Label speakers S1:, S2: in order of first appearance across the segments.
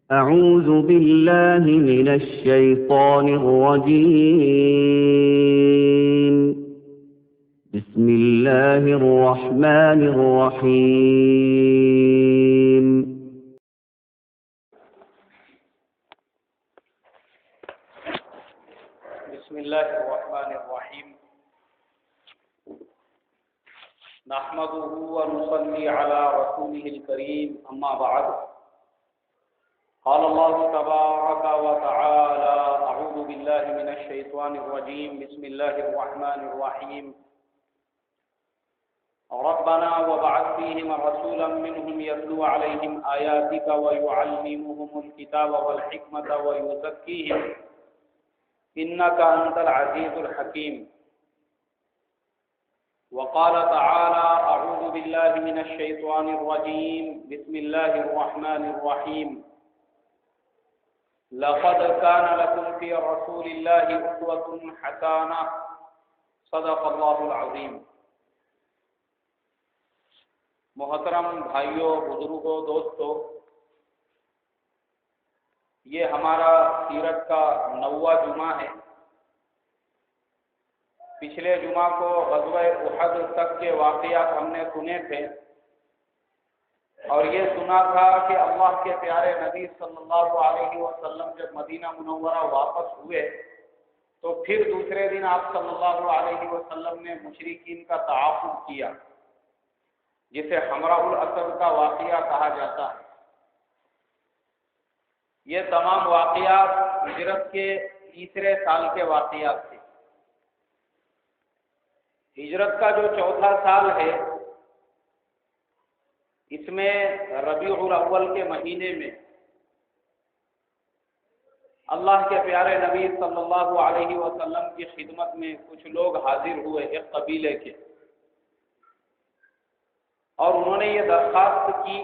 S1: أعوذ بالله من الشيطان الرجيم. بسم الله الرحمن الرحيم.
S2: بسم الله الرحمن الرحيم. نحمده ونصلي على رسوله الكريم، أما بعد. قال الله تبارك وتعالى: أعوذ بالله من الشيطان الرجيم. بسم الله الرحمن الرحيم. ربنا وابعث فيهم رسولا منهم يتلو عليهم آياتك ويعلمهم الكتاب والحكمة ويزكيهم إنك أنت العزيز الحكيم. وقال تعالى: أعوذ بالله من الشيطان الرجيم. بسم الله الرحمن الرحيم. لقد كان لكم في رسول الله أسوة حسنة. صدق اللہ العظیم. محترم بھائیوں، بزرگوں، دوستوں، یہ ہمارا سیرت کا 9واں جمعہ ہے. پچھلے جمعہ کو غزوہ احد تک کے واقعات ہم نے سنے تھے، اور یہ سنا تھا کہ اللہ کے پیارے نبی صلی اللہ علیہ وسلم جب مدینہ منورہ واپس ہوئے تو پھر دوسرے دن آپ صلی اللہ علیہ وسلم نے مشرکین کا تعاقب کیا، جسے حمراء الاسد کا واقعہ کہا جاتا ہے. یہ تمام واقعات ہجرت کے تیسرے سال کے واقعات تھے. ہجرت کا جو چوتھا سال ہے، اس میں ربیع الاول کے مہینے میں اللہ کے پیارے نبی صلی اللہ علیہ وسلم کی خدمت میں کچھ لوگ حاضر ہوئے، ایک قبیلے کے، اور انہوں نے یہ درخواست کی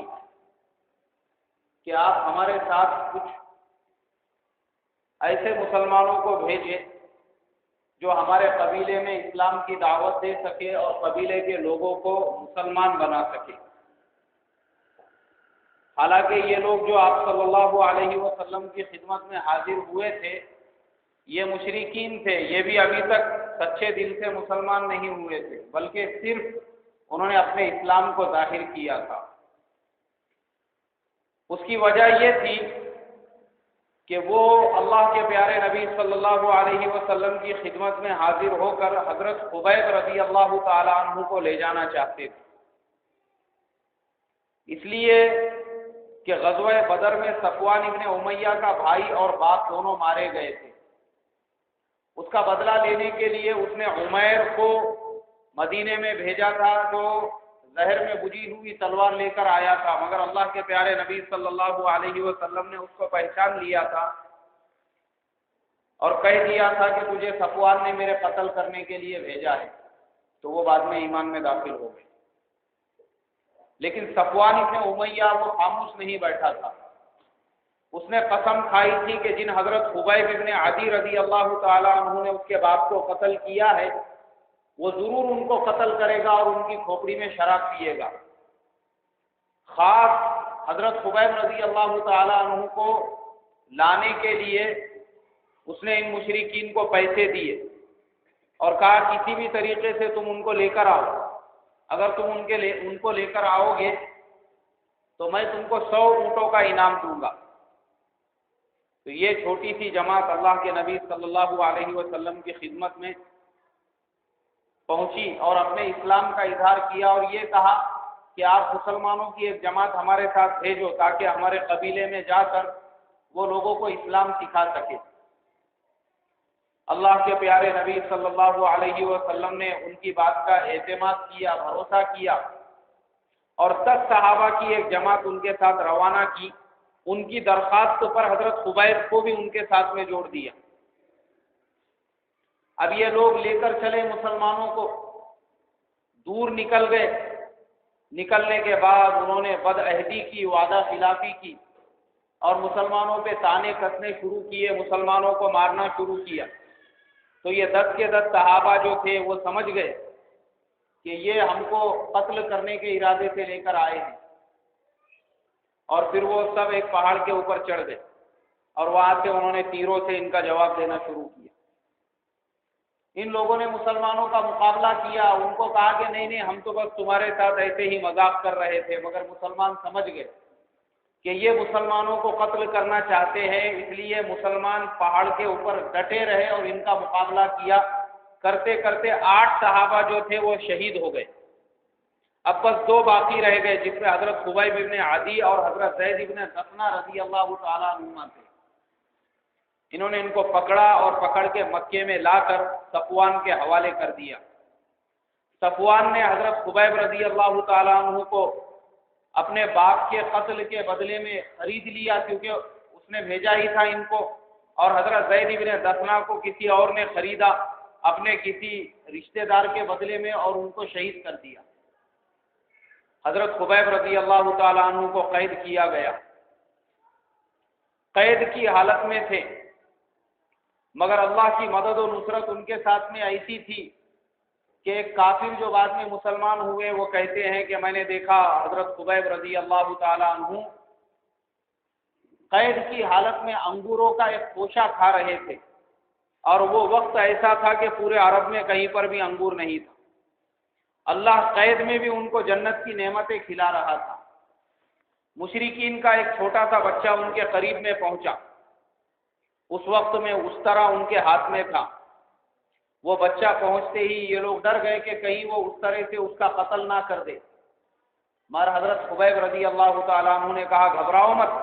S2: کہ آپ ہمارے ساتھ کچھ ایسے مسلمانوں کو بھیجیں جو ہمارے قبیلے میں اسلام کی دعوت دے سکے اور قبیلے کے لوگوں کو مسلمان بنا سکے. حالانکہ یہ لوگ جو آپ صلی اللہ علیہ وسلم کی خدمت میں حاضر ہوئے تھے، یہ مشرکین تھے. یہ بھی ابھی تک سچے دل سے مسلمان نہیں ہوئے تھے، بلکہ صرف انہوں نے اپنے اسلام کو ظاہر کیا تھا. اس کی وجہ یہ تھی کہ وہ اللہ کے پیارے نبی صلی اللہ علیہ وسلم کی خدمت میں حاضر ہو کر حضرت خبیب رضی اللہ تعالی عنہ کو لے جانا چاہتے تھے. اس لیے کہ غزوہ بدر میں صفوان ابن امیہ کا بھائی اور باپ دونوں مارے گئے تھے. اس کا بدلہ لینے کے لیے اس نے عمیر کو مدینے میں بھیجا تھا، جو زہر میں بجھی ہوئی تلوار لے کر آیا تھا، مگر اللہ کے پیارے نبی صلی اللہ علیہ وسلم نے اس کو پہچان لیا تھا اور کہہ دیا تھا کہ تجھے صفوان نے میرے قتل کرنے کے لیے بھیجا ہے. تو وہ بعد میں ایمان میں داخل ہو گئے. لیکن صفوان ابن امیہ وہ خاموش نہیں بیٹھا تھا. اس نے قسم کھائی تھی کہ جن حضرت خبیب ابن عدی رضی اللہ تعالی عنہ نے اس کے باپ کو قتل کیا ہے، وہ ضرور ان کو قتل کرے گا اور ان کی کھوپڑی میں شراب پیے گا. خاص حضرت خبیب رضی اللہ تعالی عنہ کو لانے کے لیے اس نے ان مشرکین کو پیسے دیے اور کہا کسی بھی طریقے سے تم ان کو لے کر آؤ. اگر تم ان کو لے کر آؤ گے تو میں تم کو 100 اونٹوں کا انعام دوں گا. تو یہ چھوٹی سی جماعت اللہ کے نبی صلی اللہ علیہ وسلم کی خدمت میں پہنچی اور اپنے اسلام کا اظہار کیا اور یہ کہا کہ آپ مسلمانوں کی ایک جماعت ہمارے ساتھ بھیجو تاکہ ہمارے قبیلے میں جا کر وہ لوگوں کو اسلام سکھا سکے. اللہ کے پیارے نبی صلی اللہ علیہ وسلم نے ان کی بات کا اعتماد کیا، بھروسہ کیا، اور 10 صحابہ کی ایک جماعت ان کے ساتھ روانہ کی. ان کی درخواست پر حضرت خبیب کو بھی ان کے ساتھ میں جوڑ دیا. اب یہ لوگ لے کر چلے مسلمانوں کو، دور نکل گئے. نکلنے کے بعد انہوں نے بد عہدی کی، وعدہ خلافی کی اور مسلمانوں پہ طعنے کسنے شروع کیے، مسلمانوں کو مارنا شروع کیا. تو یہ 10 کے 10 صحابہ جو تھے وہ سمجھ گئے کہ یہ ہم کو قتل کرنے کے ارادے سے لے کر آئے ہیں. اور پھر وہ سب ایک پہاڑ کے اوپر چڑھ گئے اور وہاں سے انہوں نے تیروں سے ان کا جواب دینا شروع کیا۔ ان لوگوں نے مسلمانوں کا مقابلہ کیا، ان کو کہا کہ نہیں ہم تو بس تمہارے ساتھ ایسے ہی مذاق کر رہے تھے، مگر مسلمان سمجھ گئے کہ یہ مسلمانوں کو قتل کرنا چاہتے ہیں، اس لیے مسلمان پہاڑ کے اوپر ڈٹے رہے اور ان کا مقابلہ کیا۔ کرتے کرتے 8 صحابہ جو تھے وہ شہید ہو گئے، اب بس 2 باقی رہ گئے، جس میں حضرت خبیب ابن عدی اور حضرت زید ابن دفنہ رضی اللہ تعالیٰ عنہما تھے۔ انہوں نے ان کو پکڑا اور پکڑ کے مکے میں لا کر صفوان کے حوالے کر دیا۔ صفوان نے حضرت خبیب رضی اللہ تعالیٰ عنہ کو اپنے باپ کے قتل کے بدلے میں خرید لیا، کیونکہ اس نے بھیجا ہی تھا ان کو، اور حضرت زید ابن دفنہ کو کسی اور نے خریدا اپنے کسی رشتہ دار کے بدلے میں، اور ان کو شہید کر دیا۔ حضرت خبیب رضی اللہ تعالیٰ عنہ کو قید کیا گیا، قید کی حالت میں تھے، مگر اللہ کی مدد و نصرت ان کے ساتھ میں ایسی تھی کہ ایک کافر جو بعد میں مسلمان ہوئے وہ کہتے ہیں کہ میں نے دیکھا حضرت خبیب رضی اللہ تعالیٰ عنہ قید کی حالت میں انگوروں کا ایک خوشہ کھا رہے تھے، اور وہ وقت ایسا تھا کہ پورے عرب میں کہیں پر بھی انگور نہیں تھا۔ اللہ قید میں بھی ان کو جنت کی نعمتیں کھلا رہا تھا۔ مشرکین کا ایک چھوٹا سا بچہ ان کے قریب میں پہنچا، اس وقت میں اس طرح ان کے ہاتھ میں تھا، وہ بچہ پہنچتے ہی یہ لوگ ڈر گئے کہ کہیں وہ اس طرح سے اس کا قتل نہ کر دے، مگر حضرت خبیب رضی اللہ تعالیٰ عنہ نے کہا گھبراؤ مت،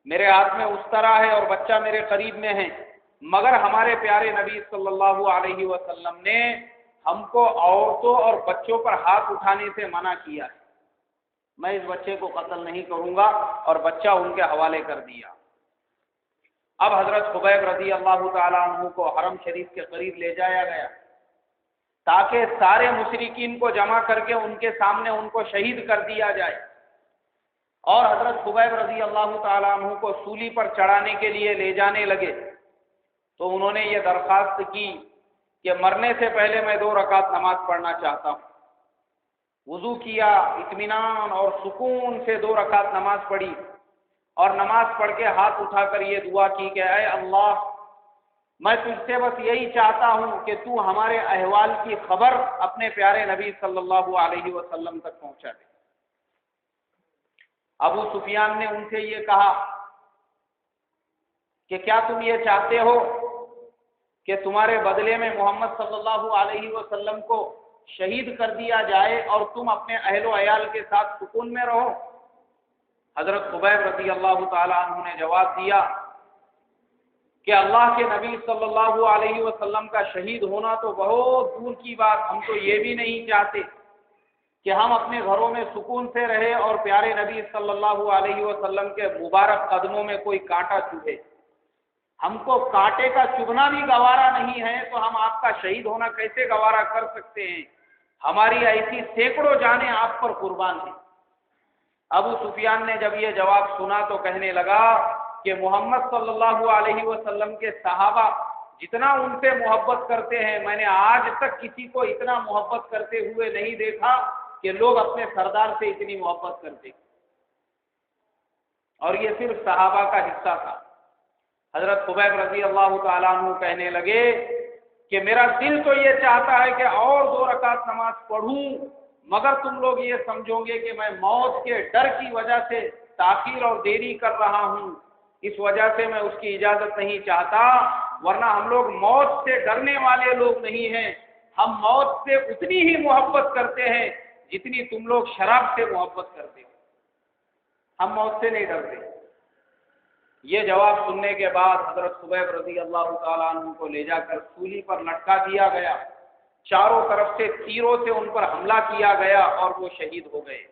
S2: میرے ہاتھ میں اس طرح ہے اور بچہ میرے قریب میں ہے، مگر ہمارے پیارے نبی صلی اللہ علیہ وسلم نے ہم کو عورتوں اور بچوں پر ہاتھ اٹھانے سے منع کیا ہے، میں اس بچے کو قتل نہیں کروں گا، اور بچہ ان کے حوالے کر دیا۔ اب حضرت خبیب رضی اللہ تعالیٰ عنہ کو حرم شریف کے قریب لے جایا گیا تاکہ سارے مشرکین کو جمع کر کے ان کے سامنے ان کو شہید کر دیا جائے، اور حضرت خبیب رضی اللہ تعالیٰ عنہ کو سولی پر چڑھانے کے لیے لے جانے لگے تو انہوں نے یہ درخواست کی کہ مرنے سے پہلے میں 2 رکعت نماز پڑھنا چاہتا ہوں۔ وضو کیا، اطمینان اور سکون سے 2 رکعت نماز پڑھی، اور نماز پڑھ کے ہاتھ اٹھا کر یہ دعا کی کہ اے اللہ، میں تجھ سے بس یہی چاہتا ہوں کہ تو ہمارے احوال کی خبر اپنے پیارے نبی صلی اللہ علیہ وسلم تک پہنچا دے۔ ابو سفیان نے ان سے یہ کہا کہ کیا تم یہ چاہتے ہو کہ تمہارے بدلے میں محمد صلی اللہ علیہ وسلم کو شہید کر دیا جائے اور تم اپنے اہل و عیال کے ساتھ سکون میں رہو؟ حضرت خبیب رضی اللہ تعالی عنہ نے جواب دیا کہ اللہ کے نبی صلی اللہ علیہ وسلم کا شہید ہونا تو بہت دور کی بات، ہم تو یہ بھی نہیں چاہتے کہ ہم اپنے گھروں میں سکون سے رہے اور پیارے نبی صلی اللہ علیہ وسلم کے مبارک قدموں میں کوئی کانٹا چبھے، ہم کو کانٹے کا چبھنا بھی گوارا نہیں ہے، تو ہم آپ کا شہید ہونا کیسے گوارا کر سکتے ہیں؟ ہماری ایسی سینکڑوں جانیں آپ پر قربان ہیں۔ ابو سفیان نے جب یہ جواب سنا تو کہنے لگا کہ محمد صلی اللہ علیہ وسلم کے صحابہ جتنا ان سے محبت کرتے ہیں، میں نے آج تک کسی کو اتنا محبت کرتے ہوئے نہیں دیکھا کہ لوگ اپنے سردار سے اتنی محبت کرتے، اور یہ صرف صحابہ کا حصہ تھا۔ حضرت خبیب رضی اللہ تعالیٰ عنہ کہنے لگے کہ میرا دل تو یہ چاہتا ہے کہ اور 2 رکعت نماز پڑھوں، مگر تم لوگ یہ سمجھو گے کہ میں موت کے ڈر کی وجہ سے تاخیر اور دیری کر رہا ہوں، اس وجہ سے میں اس کی اجازت نہیں چاہتا، ورنہ ہم لوگ موت سے ڈرنے والے لوگ نہیں ہیں، ہم موت سے اتنی ہی محبت کرتے ہیں جتنی تم لوگ شراب سے محبت کرتے ہو، ہم موت سے نہیں ڈرتے۔ یہ جواب سننے کے بعد حضرت خبیب رضی اللہ تعالیٰ عنہ کو لے جا کر سولی پر لٹکا دیا گیا، چاروں طرف سے تیروں سے ان پر حملہ کیا گیا اور وہ شہید ہو گئے۔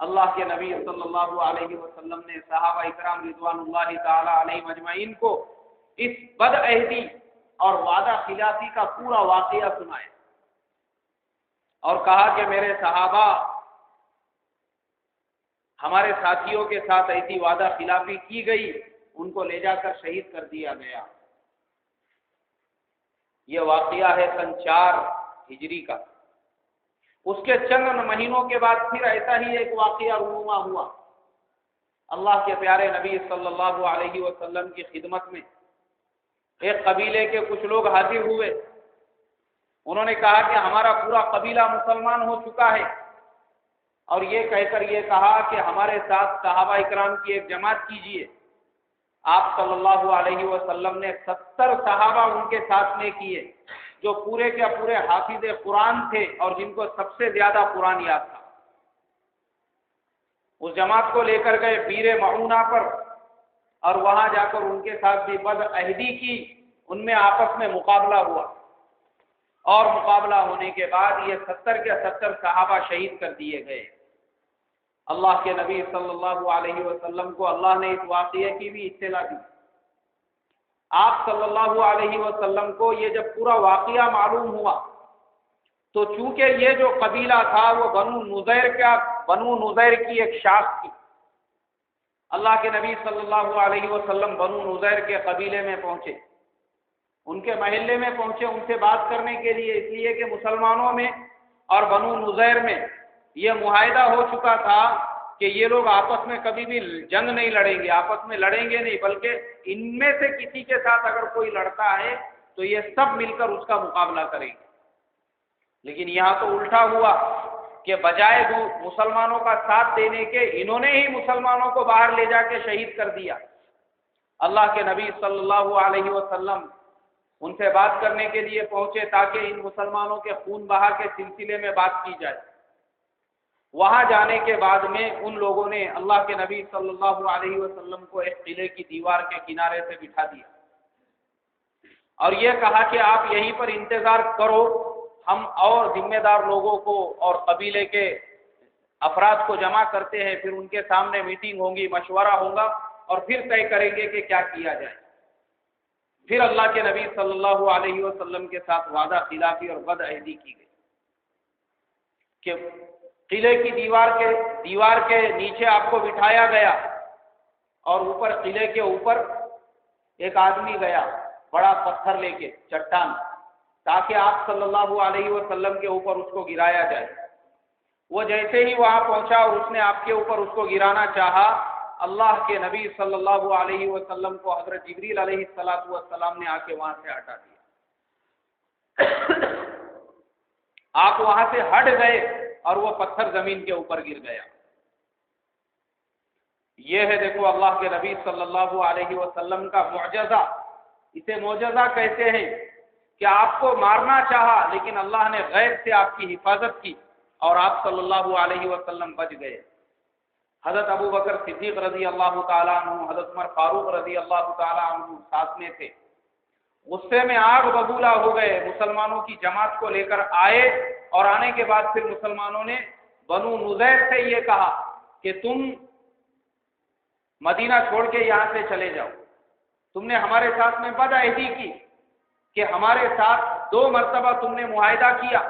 S2: اللہ کے نبی صلی اللہ علیہ وسلم نے صحابہ اکرام رضوان اللہ تعالی علیہم اجمعین کو اس بد عہدی اور وعدہ خلافی کا پورا واقعہ سنایا اور کہا کہ میرے صحابہ، ہمارے ساتھیوں کے ساتھ ایسی وعدہ خلافی کی گئی، ان کو لے جا کر شہید کر دیا گیا۔ یہ واقعہ ہے سن 4 ہجری کا۔ اس کے چند مہینوں کے بعد پھر ایسا ہی ایک واقعہ رونما ہوا اللہ کے پیارے نبی صلی اللہ علیہ وسلم کی خدمت میں ایک قبیلے کے کچھ لوگ حاضر ہوئے. انہوں نے کہا کہ ہمارا پورا قبیلہ مسلمان ہو چکا ہے، اور یہ کہہ کر یہ کہا کہ ہمارے ساتھ صحابہ اکرام کی ایک جماعت کیجیے. آپ صلی اللہ علیہ وسلم نے 70 صحابہ ان کے ساتھ میں کیے، جو پورے کے پورے حافظ قرآن تھے اور جن کو سب سے زیادہ قرآن یاد تھا. اس جماعت کو لے کر گئے بیر معونہ پر، اور وہاں جا کر ان کے ساتھ بھی بد عہدی کی. ان میں آپس میں مقابلہ ہوا، اور مقابلہ ہونے کے بعد یہ 70 کے 70 صحابہ شہید کر دیے گئے. اللہ کے نبی صلی اللہ علیہ وسلم کو اللہ نے اس واقعے کی بھی اطلاع دی. آپ صلی اللہ علیہ وسلم کو یہ جب پورا واقعہ معلوم ہوا تو چونکہ یہ جو قبیلہ تھا وہ بنو نذیر کی ایک شاخ تھی. اللہ کے نبی صلی اللہ علیہ وسلم بنو نذیر کے قبیلے میں پہنچے، ان کے محلے میں پہنچے ان سے بات کرنے کے لیے، اس لیے کہ مسلمانوں میں اور بنو نذیر میں یہ معاہدہ ہو چکا تھا کہ یہ لوگ آپس میں کبھی بھی جنگ نہیں لڑیں گے، آپس میں لڑیں گے نہیں، بلکہ ان میں سے کسی کے ساتھ اگر کوئی لڑتا ہے تو یہ سب مل کر اس کا مقابلہ کریں گے. لیکن یہاں تو الٹا ہوا کہ بجائے مسلمانوں کا ساتھ دینے کے انہوں نے ہی مسلمانوں کو باہر لے جا کے شہید کر دیا. اللہ کے نبی صلی اللہ علیہ وسلم ان سے بات کرنے کے لیے پہنچے تاکہ ان مسلمانوں کے خون بہا کے سلسلے میں بات کی جائے. وہاں جانے کے بعد میں ان لوگوں نے اللہ کے نبی صلی اللہ علیہ وسلم کو ایک قلعے کی دیوار کے کنارے سے بٹھا دیا اور یہ کہا کہ آپ یہیں پر انتظار کرو، ہم اور ذمہ دار لوگوں کو اور قبیلے کے افراد کو جمع کرتے ہیں، پھر ان کے سامنے میٹنگ ہوگی، مشورہ ہوگا اور پھر طے کریں گے کہ کیا کیا جائے. پھر اللہ کے نبی صلی اللہ علیہ وسلم کے ساتھ وعدہ خلافی اور بد عہدی کی گئی کہ قلعے کی دیوار کے نیچے آپ کو بٹھایا گیا، اور اوپر قلعے کے اوپر ایک آدمی گیا بڑا پتھر لے کے، چٹان، تاکہ آپ صلی اللہ علیہ وسلم کے اوپر اس کو گرایا جائے. وہ جیسے ہی وہاں پہنچا اور اس نے آپ کے اوپر اس کو گرانا چاہا، اللہ کے نبی صلی اللہ علیہ وسلم کو حضرت جبریل علیہ السلام نے آ کے وہاں سے ہٹا دیا. آپ وہاں سے ہٹ گئے اور وہ پتھر زمین کے اوپر گر گیا. یہ ہے دیکھو اللہ کے نبی صلی اللہ علیہ وسلم کا معجزہ. اسے معجزہ کہتے ہیں کہ آپ کو مارنا چاہا لیکن اللہ نے غیب سے آپ کی حفاظت کی اور آپ صلی اللہ علیہ وسلم بچ گئے. حضرت ابو بکر صدیق رضی اللہ تعالیٰ عنہ، حضرت عمر فاروق رضی اللہ تعالیٰ عنہ ساتھ میں تھے. غصے میں آگ ببولا ہو گئے، مسلمانوں کی جماعت کو لے کر آئے، اور آنے کے بعد پھر مسلمانوں نے بنو نذیر سے یہ کہا کہ تم مدینہ چھوڑ کے یہاں سے چلے جاؤ. تم نے ہمارے ساتھ میں بد عہدی کی کہ ہمارے ساتھ 2 مرتبہ تم نے معاہدہ کیا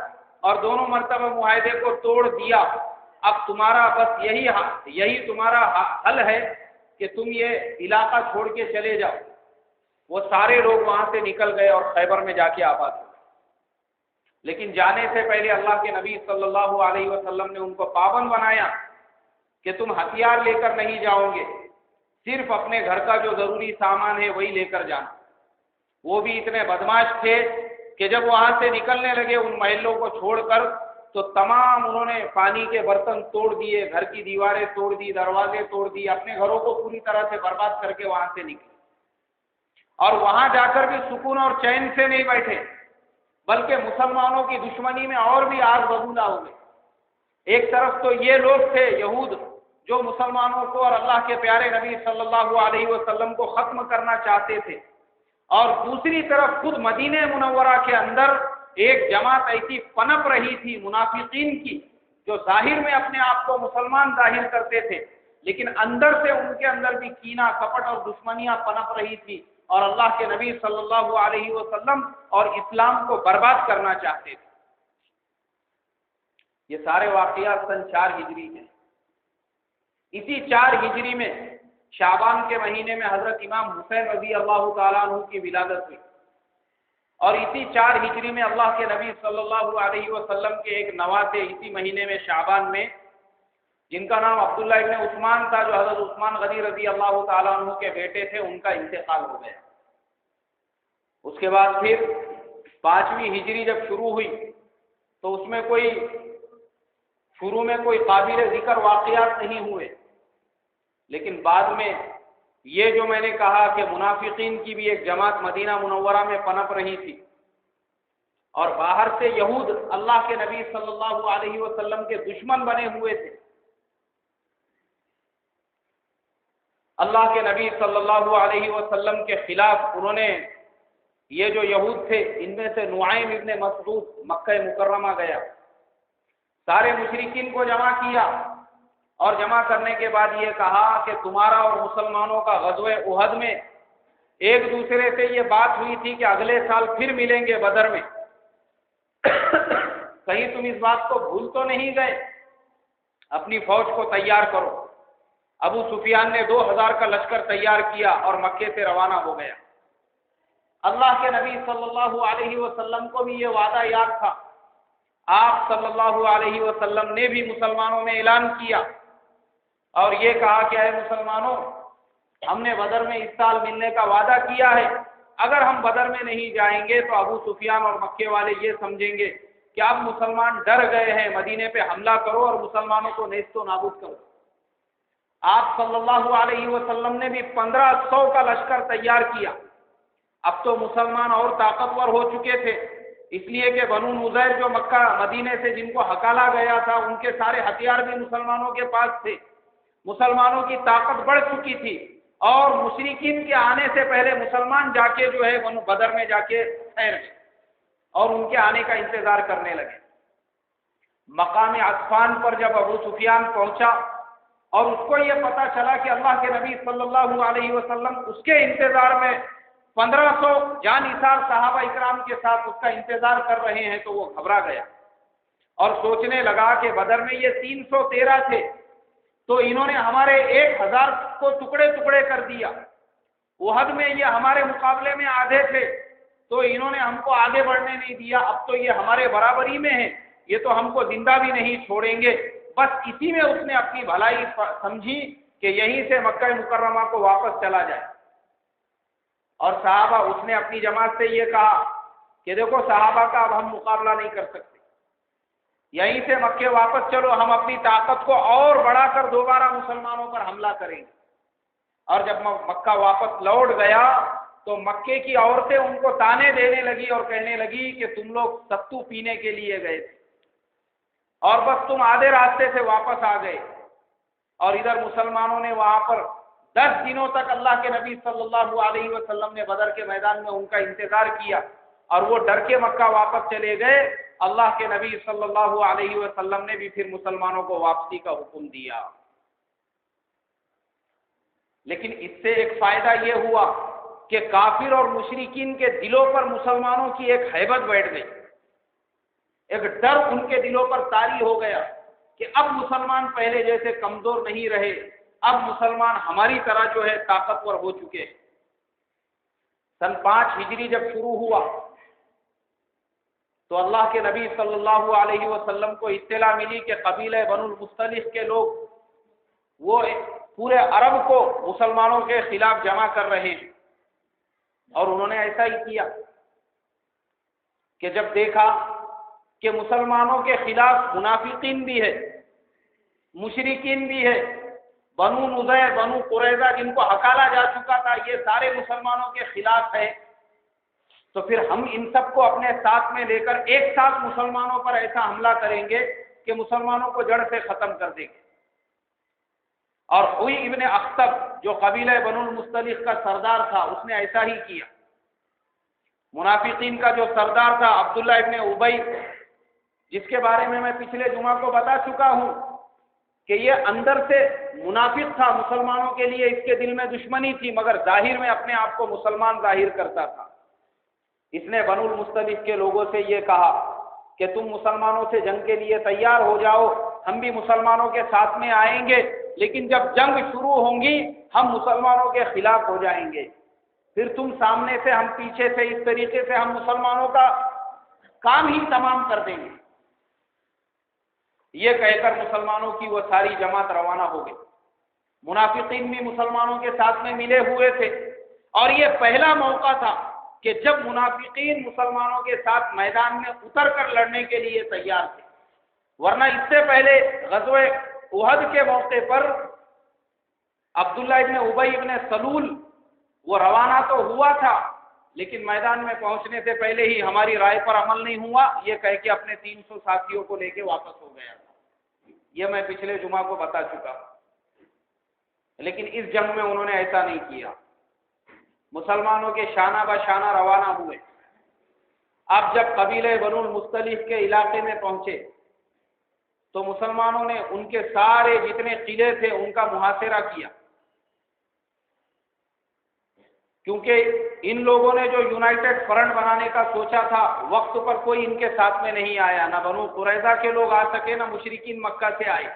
S2: اور دونوں مرتبہ معاہدے کو توڑ دیا. اب تمہارا بس یہی تمہارا حل ہے کہ تم یہ علاقہ چھوڑ کے چلے جاؤ. وہ سارے لوگ وہاں سے نکل گئے اور خیبر میں جا کے آباد ہوئے. لیکن جانے سے پہلے اللہ کے نبی صلی اللہ علیہ وسلم نے ان کو پابند بنایا کہ تم ہتھیار لے کر نہیں جاؤ گے، صرف اپنے گھر کا جو ضروری سامان ہے وہی لے کر جانا. وہ بھی اتنے بدماش تھے کہ جب وہاں سے نکلنے لگے ان محلوں کو چھوڑ کر تو تمام انہوں نے پانی کے برتن توڑ دیے، گھر کی دیواریں توڑ دی، دروازے توڑ دیے، اپنے گھروں کو پوری طرح سے برباد کر کے وہاں سے نکلے. اور وہاں جا کر بھی سکون اور چین سے نہیں بیٹھے، بلکہ مسلمانوں کی دشمنی میں اور بھی آگ ببولا ہو گئے. ایک طرف تو یہ لوگ تھے یہود جو مسلمانوں کو اور اللہ کے پیارے نبی صلی اللہ علیہ وسلم کو ختم کرنا چاہتے تھے، اور دوسری طرف خود مدینہ منورہ کے اندر ایک جماعت ایسی پنپ رہی تھی منافقین کی، جو ظاہر میں اپنے آپ کو مسلمان ظاہر کرتے تھے لیکن اندر سے ان کے اندر بھی کینہ، کپٹ اور دشمنیاں پنپ رہی تھی اور اللہ کے نبی صلی اللہ علیہ وسلم اور اسلام کو برباد کرنا چاہتے تھے. یہ سارے واقعات سن 4 ہجری ہیں. اسی 4 ہجری میں شعبان کے مہینے میں حضرت امام حسین رضی اللہ تعالیٰ عنہ کی ولادت ہوئی، اور اسی 4 ہجری میں اللہ کے نبی صلی اللہ علیہ وسلم کے ایک نواسے اسی مہینے میں شعبان میں جن کا نام عبداللہ ابن عثمان تھا، جو حضرت عثمان غنی رضی اللہ تعالیٰ عنہ کے بیٹے تھے، ان کا انتقال ہو گیا۔ اس کے بعد پھر 5ویں ہجری جب شروع ہوئی تو اس میں شروع میں کوئی قابل ذکر واقعات نہیں ہوئے، لیکن بعد میں یہ جو میں نے کہا کہ منافقین کی بھی ایک جماعت مدینہ منورہ میں پنپ رہی تھی، اور باہر سے یہود اللہ کے نبی صلی اللہ علیہ وسلم کے دشمن بنے ہوئے تھے۔ اللہ کے نبی صلی اللہ علیہ وسلم کے خلاف انہوں نے، یہ جو یہود تھے ان میں سے نعیم ابن مسعود مکہ مکرمہ گیا، سارے مشرکین کو جمع کیا، اور جمع کرنے کے بعد یہ کہا کہ تمہارا اور مسلمانوں کا غزوہ احد میں ایک دوسرے سے یہ بات ہوئی تھی کہ اگلے سال پھر ملیں گے بدر میں، کہیں تم اس بات کو بھول تو نہیں گئے؟ اپنی فوج کو تیار کرو۔ ابو سفیان نے 2000 کا لشکر تیار کیا اور مکے سے روانہ ہو گیا۔ اللہ کے نبی صلی اللہ علیہ وسلم کو بھی یہ وعدہ یاد تھا، آپ صلی اللہ علیہ وسلم نے بھی مسلمانوں میں اعلان کیا اور یہ کہا کہ اے مسلمانوں، ہم نے بدر میں اس سال ملنے کا وعدہ کیا ہے، اگر ہم بدر میں نہیں جائیں گے تو ابو سفیان اور مکے والے یہ سمجھیں گے کہ اب مسلمان ڈر گئے ہیں، مدینے پہ حملہ کرو اور مسلمانوں کو نیست و نابود کرو۔ آپ صلی اللہ علیہ وسلم نے بھی 1500 کا لشکر تیار کیا۔ اب تو مسلمان اور طاقتور ہو چکے تھے، اس لیے کہ بنو نذیر جو مکہ مدینے سے جن کو ہکالا گیا تھا، ان کے سارے ہتھیار بھی مسلمانوں کے پاس تھے، مسلمانوں کی طاقت بڑھ چکی تھی، اور مشرکین کے آنے سے پہلے مسلمان جا کے جو ہے بدر میں جا کے ٹھہر گئے اور ان کے آنے کا انتظار کرنے لگے۔ مقام عطفان پر جب ابو سفیان پہنچا اور اس کو یہ پتا چلا کہ اللہ کے نبی صلی اللہ علیہ وسلم اس کے انتظار میں 1500 جان نثار صحابہ اکرام کے ساتھ اس کا انتظار کر رہے ہیں، تو وہ گھبرا گیا اور سوچنے لگا کہ بدر میں یہ 313 تھے، تو انہوں نے ہمارے 1000 کو ٹکڑے ٹکڑے کر دیا، احد میں یہ ہمارے مقابلے میں آدھے تھے تو انہوں نے ہم کو آگے بڑھنے نہیں دیا، اب تو یہ ہمارے برابری میں ہیں، یہ تو ہم کو زندہ بھی نہیں چھوڑیں گے۔ بس اسی میں اس نے اپنی بھلائی سمجھی کہ یہیں سے مکہ مکرمہ کو واپس چلا جائے، اور صحابہ اس نے اپنی جماعت سے یہ کہا کہ دیکھو صحابہ کا اب ہم مقابلہ نہیں کر سکتے، یہیں سے مکے واپس چلو، ہم اپنی طاقت کو اور بڑھا کر دوبارہ مسلمانوں پر حملہ کریں گے۔ اور جب مکہ واپس لوٹ گیا تو مکے کی عورتیں ان کو تانے دینے لگی اور کہنے لگی کہ تم لوگ ستو پینے کے لیے گئے تھے اور بس تم آدھے راستے سے واپس آ گئے، اور ادھر مسلمانوں نے وہاں پر 10 دنوں تک اللہ کے نبی صلی اللہ علیہ وسلم نے بدر کے میدان میں ان کا انتظار کیا، اور وہ ڈر کے مکہ واپس چلے گئے۔ اللہ کے نبی صلی اللہ علیہ وسلم نے بھی پھر مسلمانوں کو واپسی کا حکم دیا، لیکن اس سے ایک فائدہ یہ ہوا کہ کافر اور مشرکین کے دلوں پر مسلمانوں کی ایک ہیبت بیٹھ گئی، ایک ڈر ان کے دلوں پر طاری ہو گیا کہ اب مسلمان پہلے جیسے کمزور نہیں رہے، اب مسلمان ہماری طرح جو ہے طاقتور ہو چکے ہیں۔ سن 5 ہجری جب شروع ہوا تو اللہ کے نبی صلی اللہ علیہ وسلم کو اطلاع ملی کہ قبیلہ بنو المصطلق کے لوگ وہ پورے عرب کو مسلمانوں کے خلاف جمع کر رہے ہیں، اور انہوں نے ایسا ہی کیا کہ جب دیکھا کہ مسلمانوں کے خلاف منافقین بھی ہے، مشرکین بھی ہے، بنو نذیر بنو قریظہ جن کو ہکالا جا چکا تھا، یہ سارے مسلمانوں کے خلاف ہے، تو پھر ہم ان سب کو اپنے ساتھ میں لے کر ایک ساتھ مسلمانوں پر ایسا حملہ کریں گے کہ مسلمانوں کو جڑ سے ختم کر دیں گے۔ اور ہوئی ابن اخطب جو قبیلہ بنو المصطلق کا سردار تھا، اس نے ایسا ہی کیا۔ منافقین کا جو سردار تھا عبداللہ ابن ابی، جس کے بارے میں پچھلے جمعہ کو بتا چکا ہوں کہ یہ اندر سے منافق تھا، مسلمانوں کے لیے اس کے دل میں دشمنی تھی، مگر ظاہر میں اپنے آپ کو مسلمان ظاہر کرتا تھا۔ اس نے بنو المصطلق کے لوگوں سے یہ کہا کہ تم مسلمانوں سے جنگ کے لیے تیار ہو جاؤ، ہم بھی مسلمانوں کے ساتھ میں آئیں گے، لیکن جب جنگ شروع ہوں گی ہم مسلمانوں کے خلاف ہو جائیں گے، پھر تم سامنے سے ہم پیچھے سے، اس طریقے سے ہم مسلمانوں کا کام ہی تمام کر دیں گے۔ یہ کہہ کر مسلمانوں کی وہ ساری جماعت روانہ ہو گئی۔ منافقین بھی مسلمانوں کے ساتھ میں ملے ہوئے تھے، اور یہ پہلا موقع تھا کہ جب منافقین مسلمانوں کے ساتھ میدان میں اتر کر لڑنے کے لیے تیار تھے، ورنہ اس سے پہلے غزوہ احد کے موقع پر عبداللہ ابن ابی ابن سلول وہ روانہ تو ہوا تھا، لیکن میدان میں پہنچنے سے پہلے ہی ہماری رائے پر عمل نہیں ہوا یہ کہہ کے اپنے 300 ساتھیوں کو لے کے واپس ہو گیا تھا۔ یہ میں پچھلے جمعہ کو بتا چکا ہوں، لیکن اس جنگ میں انہوں نے ایسا نہیں کیا۔ مسلمانوں کے شانہ بشانہ روانہ ہوئے۔ اب جب قبیلہ بنو المصطلق کے علاقے میں پہنچے تو مسلمانوں نے ان کے سارے جتنے قلعے تھے ان کا محاصرہ کیا، کیونکہ ان لوگوں نے جو یونائٹڈ فرنٹ بنانے کا سوچا تھا وقت پر کوئی ان کے ساتھ میں نہیں آیا، نہ بنو قریظہ کے لوگ آ سکے نہ مشرکین مکہ سے آئے۔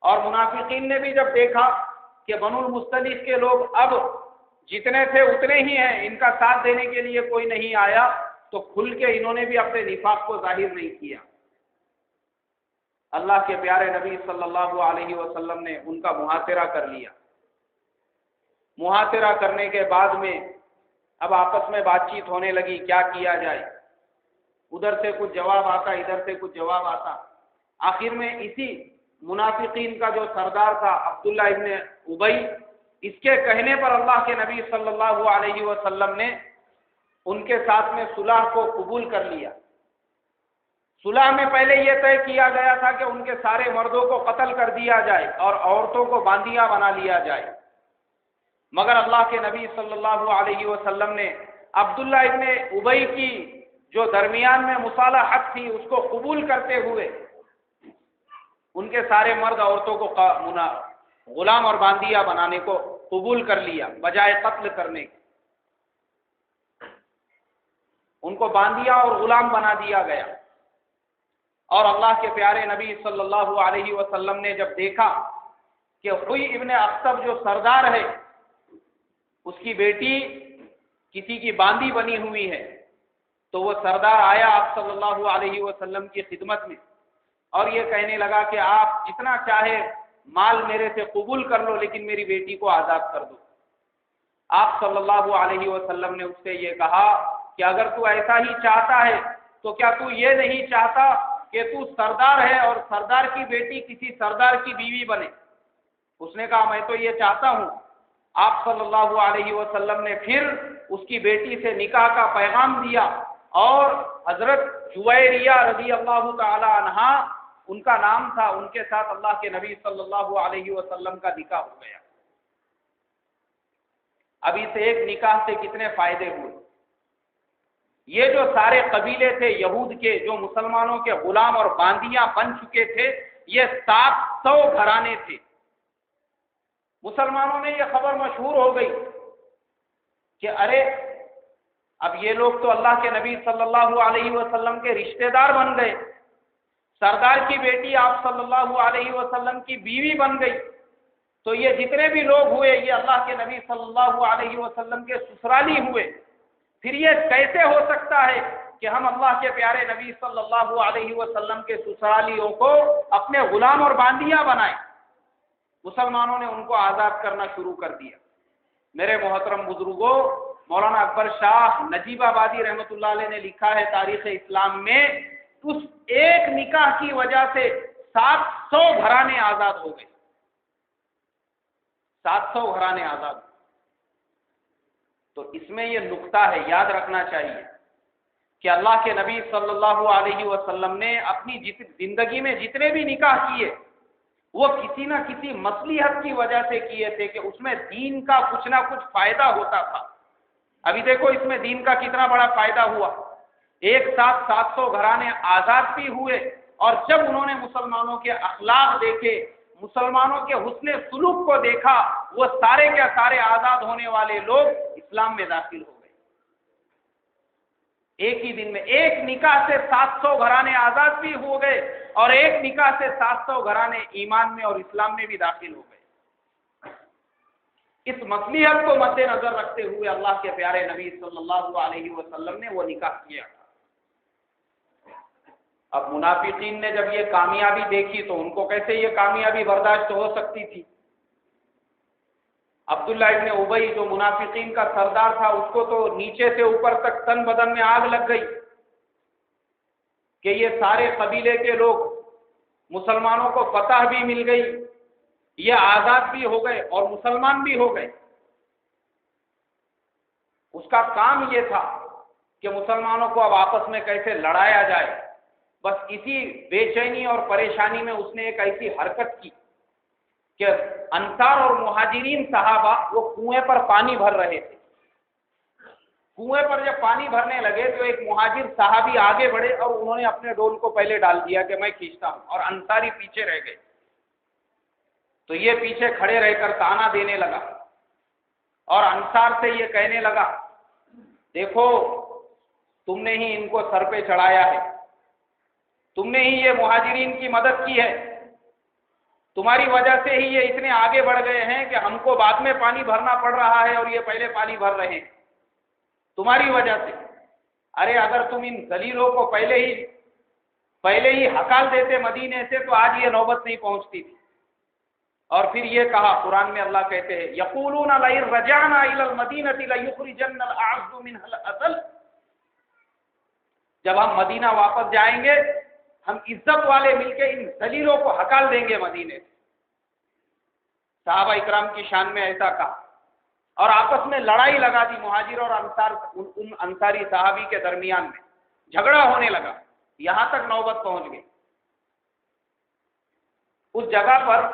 S2: اور منافقین نے بھی جب دیکھا کہ بنو المصطلق کے لوگ اب جتنے تھے اتنے ہی ہیں، ان کا ساتھ دینے کے لیے کوئی نہیں آیا، تو کھل کے انہوں نے بھی اپنے نفاق کو ظاہر نہیں کیا۔ اللہ کے پیارے نبی صلی اللہ علیہ وسلم نے ان کا محاصرہ کر لیا۔ محاصرہ کرنے کے بعد میں اب آپس میں بات چیت ہونے لگی کیا کیا جائے، ادھر سے کچھ جواب آتا ادھر سے کچھ جواب آتا۔ آخر میں اسی منافقین کا جو سردار تھا عبداللہ ابن ابی، اس کے کہنے پر اللہ کے نبی صلی اللہ علیہ وسلم نے ان کے ساتھ میں صلح کو قبول کر لیا۔ صلح میں پہلے یہ طے کیا گیا تھا کہ ان کے سارے مردوں کو قتل کر دیا جائے اور عورتوں کو باندیاں بنا لیا جائے، مگر اللہ کے نبی صلی اللہ علیہ وسلم نے عبداللہ ابن ابی کی جو درمیان میں مصالحت تھی اس کو قبول کرتے ہوئے ان کے سارے مرد عورتوں کو غلام اور باندیاں بنانے کو قبول کر لیا بجائے قتل کرنے کے۔ ان کو باندیاں اور غلام بنا دیا گیا، اور اللہ کے پیارے نبی صلی اللہ علیہ وسلم نے جب دیکھا کہ حوی ابن اخطب جو سردار ہے اس کی بیٹی کسی کی باندی بنی ہوئی ہے، تو وہ سردار آیا آپ صلی اللہ علیہ وسلم کی خدمت میں اور یہ کہنے لگا کہ آپ جتنا چاہے مال میرے سے قبول کر لو لیکن میری بیٹی کو آزاد کر دو۔ آپ صلی اللہ علیہ وسلم نے اس سے یہ کہا کہ اگر تو ایسا ہی چاہتا ہے تو کیا تو یہ نہیں چاہتا کہ تو سردار ہے اور سردار کی بیٹی کسی سردار کی بیوی بنے؟ اس نے کہا میں تو یہ چاہتا ہوں۔ آپ صلی اللہ علیہ وسلم نے پھر اس کی بیٹی سے نکاح کا پیغام دیا، اور حضرت جویریہ رضی اللہ تعالی عنہا ان کا نام تھا، ان کے ساتھ اللہ کے نبی صلی اللہ علیہ وسلم کا نکاح ہو گیا۔ اب اس ایک نکاح سے کتنے فائدے ہوئے؟ یہ جو سارے قبیلے تھے یہود کے جو مسلمانوں کے غلام اور باندیاں بن چکے تھے، یہ 700 گھرانے تھے۔ مسلمانوں میں یہ خبر مشہور ہو گئی کہ ارے اب یہ لوگ تو اللہ کے نبی صلی اللہ علیہ وسلم کے رشتہ دار بن گئے، سردار کی بیٹی آپ صلی اللہ علیہ وسلم کی بیوی بن گئی، تو یہ جتنے بھی لوگ ہوئے یہ اللہ کے نبی صلی اللہ علیہ وسلم کے سسرالی ہوئے۔ پھر یہ کیسے ہو سکتا ہے کہ ہم اللہ کے پیارے نبی صلی اللہ علیہ وسلم کے سسرالیوں کو اپنے غلام اور باندیاں بنائیں؟ مسلمانوں نے ان کو آزاد کرنا شروع کر دیا۔ میرے محترم بزرگوں، مولانا اکبر شاہ نجیب آبادی رحمۃ اللہ علیہ نے لکھا ہے تاریخ اسلام میں، اس ایک نکاح کی وجہ سے 700 گھرانے آزاد ہو گئے، 700 گھرانے آزاد۔ تو اس میں یہ نقطہ ہے، یاد رکھنا چاہیے کہ اللہ کے نبی صلی اللہ علیہ وسلم نے اپنی زندگی میں جتنے بھی نکاح کیے وہ کسی نہ کسی مصلحت کی وجہ سے کیے تھے کہ اس میں دین کا کچھ نہ کچھ فائدہ ہوتا تھا۔ ابھی دیکھو اس میں دین کا کتنا بڑا فائدہ ہوا، ایک ساتھ 700 گھرانے آزاد بھی ہوئے، اور جب انہوں نے مسلمانوں کے اخلاق دیکھے، مسلمانوں کے حسن سلوک کو دیکھا، وہ سارے کے سارے آزاد ہونے والے لوگ اسلام میں داخل ہو گئے۔ ایک ہی دن میں ایک نکاح سے 700 گھرانے آزاد بھی ہو گئے، اور ایک نکاح سے 700 گھرانے ایمان میں اور اسلام میں بھی داخل ہو گئے۔ اس مصلحت کو مد نظر رکھتے ہوئے اللہ کے پیارے نبی صلی اللہ علیہ وسلم نے وہ نکاح کیا۔ اب منافقین نے جب یہ کامیابی دیکھی تو ان کو کیسے یہ کامیابی برداشت ہو سکتی تھی؟ عبداللہ ابن ابی جو منافقین کا سردار تھا، اس کو تو نیچے سے اوپر تک تن بدن میں آگ لگ گئی کہ یہ سارے قبیلے کے لوگ مسلمانوں کو فتح بھی مل گئی، یہ آزاد بھی ہو گئے اور مسلمان بھی ہو گئے۔ اس کا کام یہ تھا کہ مسلمانوں کو اب آپس میں کیسے لڑایا جائے۔ بس اسی بے چینی اور پریشانی میں اس نے ایک ایسی حرکت کی کہ انصار اور مہاجرین صحابہ وہ کنویں پر پانی بھر رہے تھے۔ کنویں پر جب پانی بھرنے لگے تو ایک مہاجر صحابی آگے بڑھے اور انہوں نے اپنے ڈول کو پہلے ڈال دیا کہ میں کھینچتا ہوں، اور انصاری پیچھے رہ گئے۔ تو یہ پیچھے کھڑے رہ کر طعنہ دینے لگا اور انصار سے یہ کہنے لگا، دیکھو تم نے ہی ان کو سر پہ چڑھایا ہے، تم نے ہی یہ مہاجرین کی مدد کی ہے، تمہاری وجہ سے ہی یہ اتنے آگے بڑھ گئے ہیں کہ ہم کو بعد میں پانی بھرنا پڑ رہا ہے اور یہ پہلے پانی بھر رہے ہیں، تمہاری وجہ سے۔ ارے اگر تم ان ذلیلوں کو پہلے ہی ہکال دیتے مدینے سے تو آج یہ نوبت نہیں پہنچتی تھی۔ اور پھر یہ کہا، قرآن میں اللہ کہتے ہیں یقولون لئن رجعنا الى المدینۃ لیخرجن الاعز منها الاذل، جب ہم مدینہ واپس جائیں گے ہم عزت والے مل کے ان ذلیلوں کو ہکال دیں گے مدینے سے۔ صحابہ اکرام کی شان میں ایسا کہا اور آپس میں لڑائی لگا دی مہاجر اور ان انصاری صحابی کے درمیان میں، جھگڑا ہونے لگا، یہاں تک نوبت پہنچ گئی۔ اس جگہ پر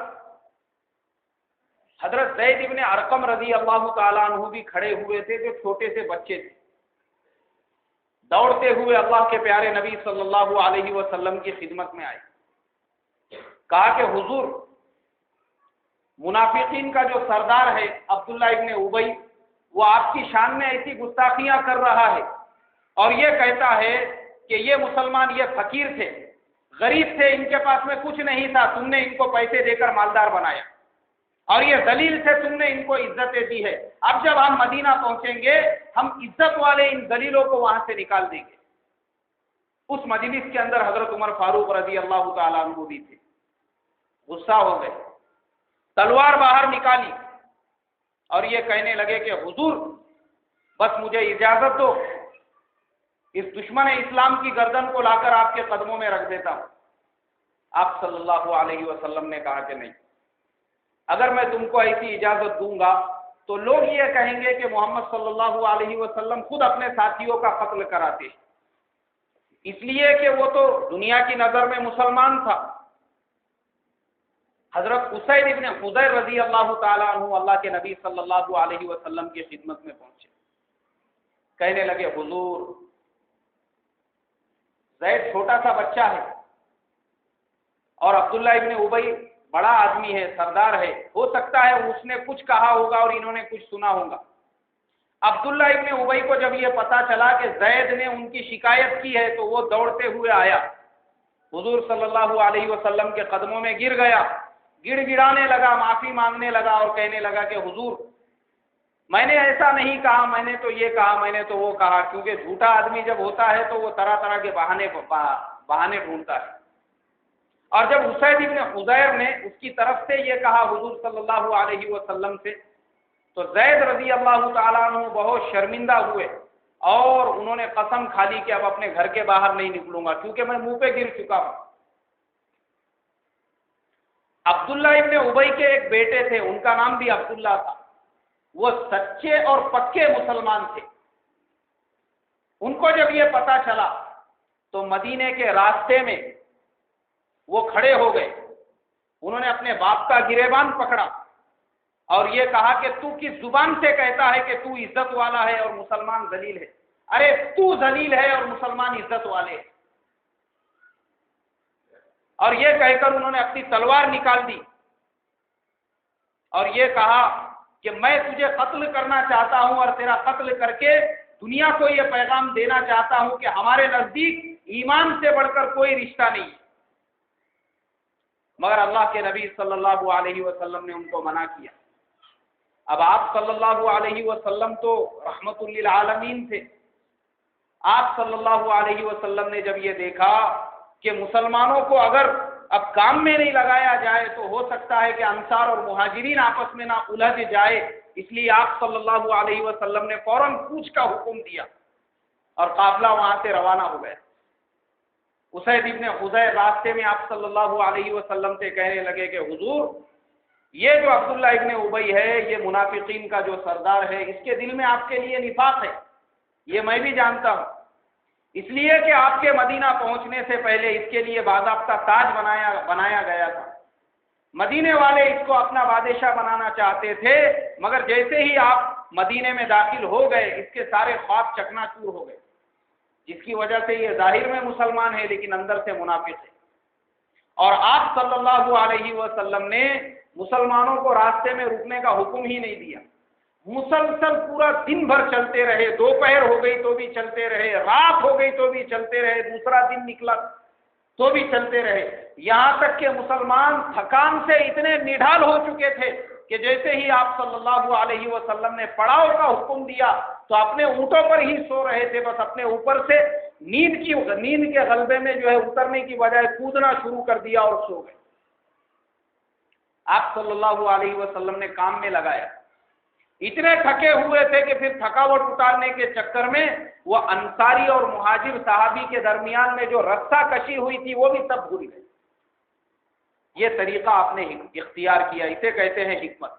S2: حضرت زید ابن ارقم رضی اللہ تعالیٰ عنہ بھی کھڑے ہوئے تھے، جو چھوٹے سے بچے تھے۔ دوڑتے ہوئے اللہ کے پیارے نبی صلی اللہ علیہ وسلم کی خدمت میں آئے، کہا کہ حضور، منافقین کا جو سردار ہے عبداللہ ابن ابی، وہ آپ کی شان میں ایسی گستاخیاں کر رہا ہے اور یہ کہتا ہے کہ یہ مسلمان یہ فقیر تھے، غریب تھے، ان کے پاس میں کچھ نہیں تھا، تم نے ان کو پیسے دے کر مالدار بنایا، اور یہ ذلیل تھے، تم نے ان کو عزتیں دی ہے۔ اب جب ہم مدینہ پہنچیں گے ہم عزت والے ان ذلیلوں کو وہاں سے نکال دیں گے۔ اس مجلس کے اندر حضرت عمر فاروق رضی اللہ تعالیٰ عنہ بھی تھے، غصہ ہو گئے، تلوار باہر نکالی اور یہ کہنے لگے کہ حضور بس مجھے اجازت دو، اس دشمن اسلام کی گردن کو لا کر آپ کے قدموں میں رکھ دیتا ہوں۔ آپ صلی اللہ علیہ وسلم نے کہا کہ نہیں، اگر میں تم کو ایسی اجازت دوں گا تو لوگ یہ کہیں گے کہ محمد صلی اللہ علیہ وسلم خود اپنے ساتھیوں کا قتل کراتے، اس لیے کہ وہ تو دنیا کی نظر میں مسلمان تھا۔ حضرت اسید ابن حضیر رضی اللہ تعالیٰ عنہ اللہ کے نبی صلی اللہ علیہ وسلم کی خدمت میں پہنچے، کہنے لگے حضور، زید چھوٹا سا بچہ ہے اور عبداللہ ابن ابی بڑا آدمی ہے، سردار ہے، ہو سکتا ہے اس نے کچھ کہا ہوگا اور انہوں نے کچھ سنا ہوگا۔ عبداللہ ابن ابی کو جب یہ پتا چلا کہ زید نے ان کی شکایت کی ہے تو وہ دوڑتے ہوئے آیا، حضور صلی اللہ علیہ وسلم کے قدموں میں گر گیا، گڑ گڑانے لگا، معافی مانگنے لگا اور کہنے لگا کہ حضور میں نے ایسا نہیں کہا، میں نے تو یہ کہا، میں نے تو وہ کہا، کیونکہ جھوٹا آدمی جب ہوتا ہے تو وہ طرح طرح کے بہانے ڈھونڈتا ہے۔ اور جب اسید ابن حضیر نے اس کی طرف سے یہ کہا حضور صلی اللہ علیہ وسلم سے، تو زید رضی اللہ تعالیٰ عنہ بہت شرمندہ ہوئے اور انہوں نے قسم کھا لی کہ اب اپنے گھر کے باہر نہیں نکلوں گا کیونکہ میں منہ پہ گر چکا ہوں۔ عبداللہ ابن ابی کے ایک بیٹے تھے، ان کا نام بھی عبداللہ تھا، وہ سچے اور پکے مسلمان تھے۔ ان کو جب یہ پتا چلا تو مدینے کے راستے میں وہ کھڑے ہو گئے، انہوں نے اپنے باپ کا گریبان پکڑا اور یہ کہا کہ تو کس زبان سے کہتا ہے کہ تو عزت والا ہے اور مسلمان ذلیل ہے؟ ارے تو ذلیل ہے اور مسلمان عزت والے ہیں۔ اور یہ کہہ کر انہوں نے اپنی تلوار نکال دی اور یہ کہا کہ میں تجھے قتل کرنا چاہتا ہوں اور تیرا قتل کر کے دنیا کو یہ پیغام دینا چاہتا ہوں کہ ہمارے نزدیک ایمان سے بڑھ کر کوئی رشتہ نہیں ہے۔ مگر اللہ کے نبی صلی اللہ علیہ وسلم نے ان کو منع کیا۔ اب آپ صلی اللہ علیہ وسلم تو رحمت للعالمین تھے، آپ صلی اللہ علیہ وسلم نے جب یہ دیکھا کہ مسلمانوں کو اگر اب کام میں نہیں لگایا جائے تو ہو سکتا ہے کہ انصار اور مہاجرین آپس میں نہ الجھ جائے، اس لیے آپ صلی اللہ علیہ وسلم نے فوراً کوچ کا حکم دیا اور قافلہ وہاں سے روانہ ہو گئے۔ اسید ابن حضیر راستے میں آپ صلی اللہ علیہ وسلم سے کہنے لگے کہ حضور، یہ جو عبداللہ ابن ابی ہے، یہ منافقین کا جو سردار ہے، اس کے دل میں آپ کے لیے نفاق ہے، یہ میں بھی جانتا ہوں، اس لیے کہ آپ کے مدینہ پہنچنے سے پہلے اس کے لیے باضابطہ تاج بنایا گیا تھا۔ مدینے والے اس کو اپنا بادشاہ بنانا چاہتے تھے، مگر جیسے ہی آپ مدینے میں داخل ہو گئے اس کے سارے خواب چکنا چور ہو گئے، جس کی وجہ سے یہ ظاہر میں مسلمان ہے لیکن اندر سے منافق ہے۔ اور آپ صلی اللہ علیہ وسلم نے مسلمانوں کو راستے میں رکنے کا حکم ہی نہیں دیا، مسلسل پورا دن بھر چلتے رہے، دوپہر ہو گئی تو بھی چلتے رہے، رات ہو گئی تو بھی چلتے رہے، دوسرا دن نکلا تو بھی چلتے رہے، یہاں تک کہ مسلمان تھکان سے اتنے نڈھال ہو چکے تھے کہ جیسے ہی آپ صلی اللہ علیہ وسلم نے پڑاؤ کا حکم دیا تو اپنے اونٹوں پر ہی سو رہے تھے، بس اپنے اوپر سے نیند کے غلبے میں جو ہے اترنے کی بجائے کودنا شروع کر دیا اور سو گئے۔ آپ صلی اللہ علیہ وسلم نے کام میں لگایا، اتنے تھکے ہوئے تھے کہ پھر تھکاوٹ اتارنے کے چکر میں وہ انصاری اور مہاجر صحابی کے درمیان میں جو رسہ کشی ہوئی تھی وہ بھی سب بھول گئے۔ یہ طریقہ آپ نے اختیار کیا، اسے کہتے ہیں حکمت۔